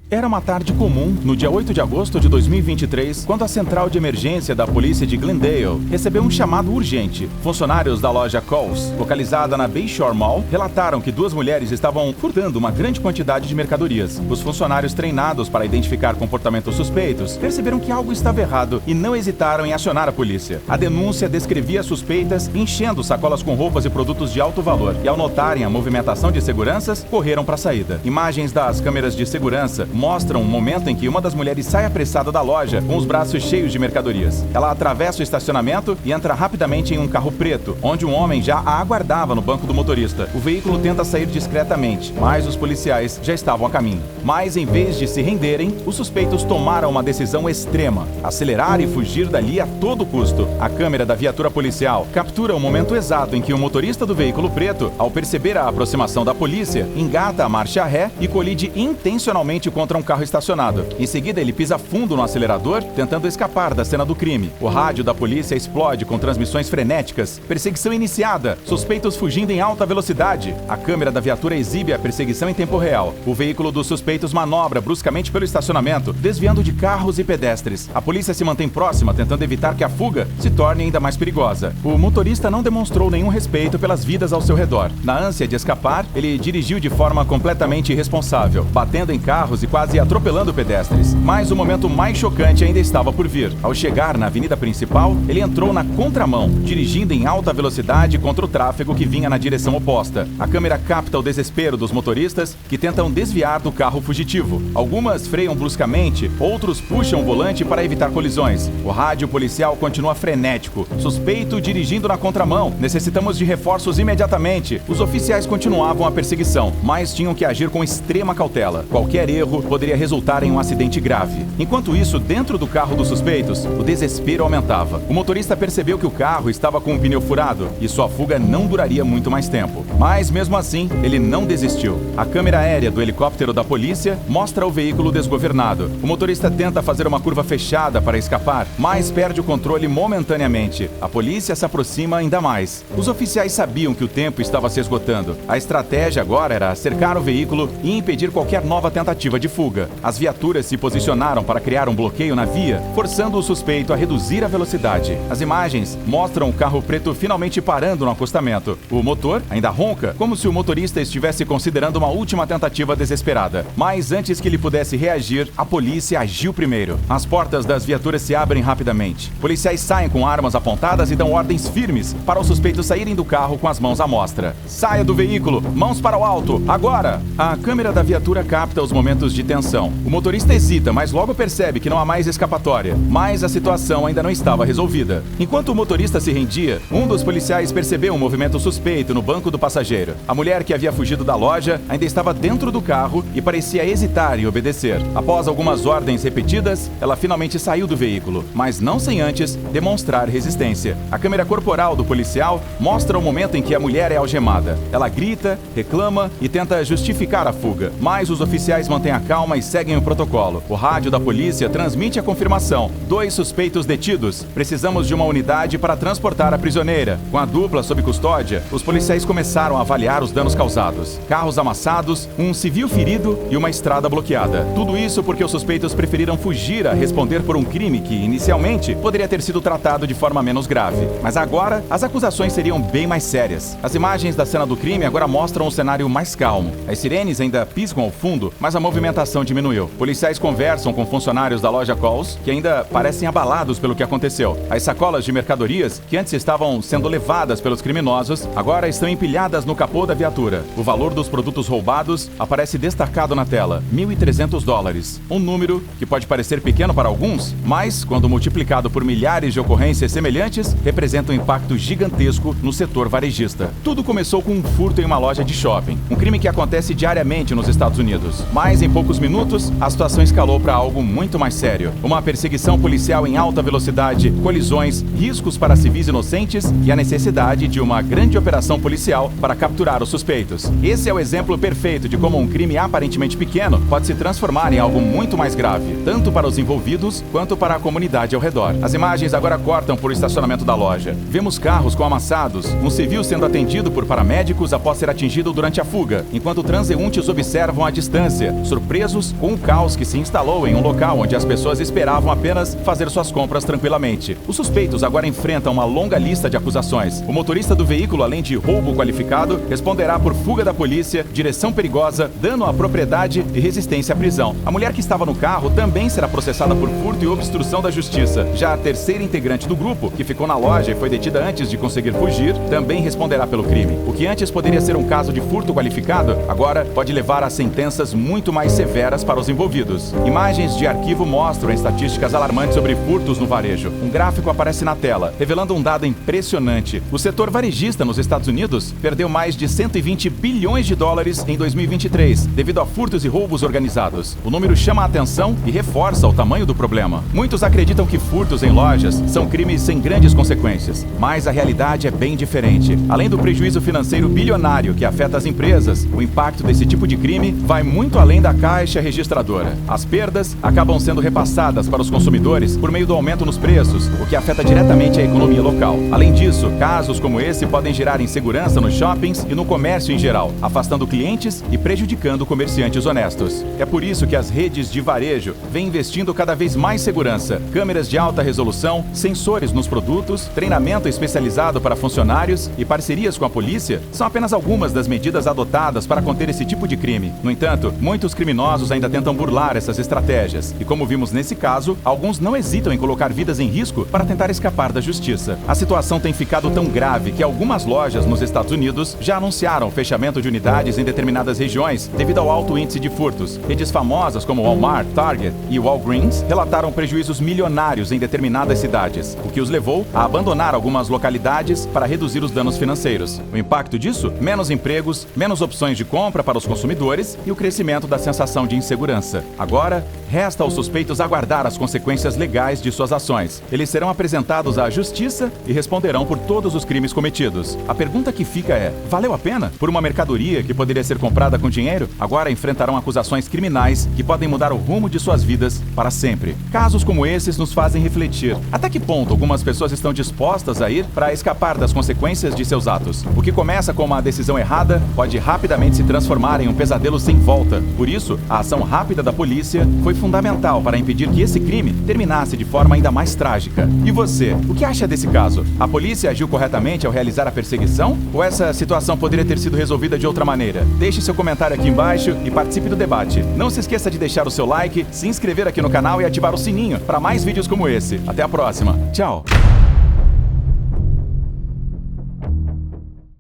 Era uma tarde comum, no dia 8 de agosto de 2023, quando a central de emergência da polícia de Glendale recebeu um chamado urgente. Funcionários da loja Kohl's, localizada na Bayshore Mall, relataram que duas mulheres estavam furtando uma grande quantidade de mercadorias. Os funcionários, treinados para identificar comportamentos suspeitos, perceberam que algo estava errado e não hesitaram em acionar a polícia. A denúncia descrevia suspeitas enchendo sacolas com roupas e produtos de alto valor, e ao notarem a movimentação de seguranças, correram para a saída. Imagens das câmeras de segurança mostram um momento em que uma das mulheres sai apressada da loja com os braços cheios de mercadorias. Ela atravessa o estacionamento e entra rapidamente em um carro preto, onde um homem já a aguardava no banco do motorista. O veículo tenta sair discretamente, mas os policiais já estavam a caminho. Mas em vez de se renderem, os suspeitos tomaram uma decisão extrema: acelerar e fugir dali a todo custo. A câmera da viatura policial captura o momento exato em que o motorista do veículo preto, ao perceber a aproximação da polícia, engata a marcha ré e colide intencionalmente contra um carro estacionado. Em seguida, ele pisa fundo no acelerador, tentando escapar da cena do crime. O rádio da polícia explode com transmissões frenéticas. Perseguição iniciada. Suspeitos fugindo em alta velocidade. A câmera da viatura exibe a perseguição em tempo real. O veículo dos suspeitos manobra bruscamente pelo estacionamento, desviando de carros e pedestres. A polícia se mantém próxima, tentando evitar que a fuga se torne ainda mais perigosa. O motorista não demonstrou nenhum respeito pelas vidas ao seu redor. Na ânsia de escapar, ele dirigiu de forma completamente irresponsável, batendo em carros e quase atropelando pedestres. Mas o momento mais chocante ainda estava por vir. Ao chegar na avenida principal, ele entrou na contramão, dirigindo em alta velocidade contra o tráfego que vinha na direção oposta. A câmera capta o desespero dos motoristas que tentam desviar do carro fugitivo. Algumas freiam bruscamente, outros puxam o volante para evitar colisões. O rádio policial continua frenético. Suspeito dirigindo na contramão. Necessitamos de reforços imediatamente. Os oficiais continuavam a perseguição, mas tinham que agir com extrema cautela. Qualquer erro poderia resultar em um acidente grave. Enquanto isso, dentro do carro dos suspeitos, o desespero aumentava. O motorista percebeu que o carro estava com o pneu furado e sua fuga não duraria muito mais tempo. Mas, mesmo assim, ele não desistiu. A câmera aérea do helicóptero da polícia mostra o veículo desgovernado. O motorista tenta fazer uma curva fechada para escapar, mas perde o controle momentaneamente. A polícia se aproxima ainda mais. Os oficiais sabiam que o tempo estava se esgotando. A estratégia agora era cercar o veículo e impedir qualquer nova tentativa de fuga. As viaturas se posicionaram para criar um bloqueio na via, forçando o suspeito a reduzir a velocidade. As imagens mostram o carro preto finalmente parando no acostamento. O motor ainda ronca, como se o motorista estivesse considerando uma última tentativa desesperada. Mas antes que ele pudesse reagir, a polícia agiu primeiro. As portas das viaturas se abrem rapidamente. Policiais saem com armas apontadas e dão ordens firmes para os suspeitos saírem do carro com as mãos à mostra. Saia do veículo, mãos para o alto, agora! A câmera da viatura capta os momentos de tensão. O motorista hesita, mas logo percebe que não há mais escapatória. Mas a situação ainda não estava resolvida. Enquanto o motorista se rendia, um dos policiais percebeu um movimento suspeito no banco do passageiro. A mulher que havia fugido da loja ainda estava dentro do carro e parecia hesitar em obedecer. Após algumas ordens repetidas, ela finalmente saiu do veículo, mas não sem antes demonstrar resistência. A câmera corporal do policial mostra o momento em que a mulher é algemada. Ela grita, reclama e tenta justificar a fuga, mas os oficiais mantêm a calma e seguem o protocolo. O rádio da polícia transmite a confirmação: 2 suspeitos detidos. Precisamos de uma unidade para transportar a prisioneira. Com a dupla sob custódia, os policiais começaram a avaliar os danos causados. Carros amassados, um civil ferido e uma estrada bloqueada. Tudo isso porque os suspeitos preferiram fugir a responder por um crime que, inicialmente, poderia ter sido tratado de forma menos grave. Mas agora, as acusações seriam bem mais sérias. As imagens da cena do crime agora mostram um cenário mais calmo. As sirenes ainda piscam ao fundo, mas a movimentação diminuiu. Policiais conversam com funcionários da loja Kohl's, que ainda parecem abalados pelo que aconteceu. As sacolas de mercadorias, que antes estavam sendo levadas pelos criminosos, agora estão empilhadas no capô da viatura. O valor dos produtos roubados aparece destacado na tela: $1.300. Um número que pode parecer pequeno para alguns, mas, quando multiplicado por milhares de ocorrências semelhantes, representa um impacto gigantesco no setor varejista. Tudo começou com um furto em uma loja de shopping, um crime que acontece diariamente nos Estados Unidos. Mas, em poucos minutos, a situação escalou para algo muito mais sério. Uma perseguição policial em alta velocidade, colisões, riscos para civis inocentes e a necessidade de uma grande operação policial para capturar os suspeitos. Esse é o exemplo perfeito de como um crime aparentemente pequeno pode se transformar em algo muito mais grave, tanto para os envolvidos quanto para a comunidade ao redor. As imagens agora cortam por o estacionamento da loja. Vemos carros com amassados, um civil sendo atendido por paramédicos após ser atingido durante a fuga, enquanto transeuntes observam à distância, surpresos surpresos com o caos que se instalou em um local onde as pessoas esperavam apenas fazer suas compras tranquilamente. Os suspeitos agora enfrentam uma longa lista de acusações. O motorista do veículo, além de roubo qualificado, responderá por fuga da polícia, direção perigosa, dano à propriedade e resistência à prisão. A mulher que estava no carro também será processada por furto e obstrução da justiça. Já a terceira integrante do grupo, que ficou na loja e foi detida antes de conseguir fugir, também responderá pelo crime. O que antes poderia ser um caso de furto qualificado, agora pode levar a sentenças muito mais severas para os envolvidos. Imagens de arquivo mostram estatísticas alarmantes sobre furtos no varejo. Um gráfico aparece na tela, revelando um dado impressionante. O setor varejista nos Estados Unidos perdeu mais de 120 bilhões de dólares em 2023, devido a furtos e roubos organizados. O número chama a atenção e reforça o tamanho do problema. Muitos acreditam que furtos em lojas são crimes sem grandes consequências, mas a realidade é bem diferente. Além do prejuízo financeiro bilionário que afeta as empresas, o impacto desse tipo de crime vai muito além da caixa registradora. As perdas acabam sendo repassadas para os consumidores por meio do aumento nos preços, o que afeta diretamente a economia local. Além disso, casos como esse podem gerar insegurança nos shoppings e no comércio em geral, afastando clientes e prejudicando comerciantes honestos. É por isso que as redes de varejo vêm investindo cada vez mais segurança, câmeras de alta resolução, sensores nos produtos, treinamento especializado para funcionários e parcerias com a polícia são apenas algumas das medidas adotadas para conter esse tipo de crime. No entanto, muitos criminosos ainda tentam burlar essas estratégias e, como vimos nesse caso, alguns não hesitam em colocar vidas em risco para tentar escapar da justiça. A situação tem ficado tão grave que algumas lojas nos Estados Unidos já anunciaram o fechamento de unidades em determinadas regiões devido ao alto índice de furtos. Redes famosas como Walmart, Target e Walgreens relataram prejuízos milionários em determinadas cidades, o que os levou a abandonar algumas localidades para reduzir os danos financeiros. O impacto disso? Menos empregos, menos opções de compra para os consumidores e o crescimento da sensação de insegurança. Agora, resta aos suspeitos aguardar as consequências legais de suas ações. Eles serão apresentados à justiça e responderão por todos os crimes cometidos. A pergunta que fica é: valeu a pena? Por uma mercadoria que poderia ser comprada com dinheiro, agora enfrentarão acusações criminais que podem mudar o rumo de suas vidas para sempre. Casos como esses nos fazem refletir. Até que ponto algumas pessoas estão dispostas a ir para escapar das consequências de seus atos? O que começa com uma decisão errada pode rapidamente se transformar em um pesadelo sem volta. Por isso, a ação rápida da polícia foi fundamental para impedir que esse crime terminasse de forma ainda mais trágica. E você, o que acha desse caso? A polícia agiu corretamente ao realizar a perseguição? Ou essa situação poderia ter sido resolvida de outra maneira? Deixe seu comentário aqui embaixo e participe do debate. Não se esqueça de deixar o seu like, se inscrever aqui no canal e ativar o sininho para mais vídeos como esse. Até a próxima. Tchau!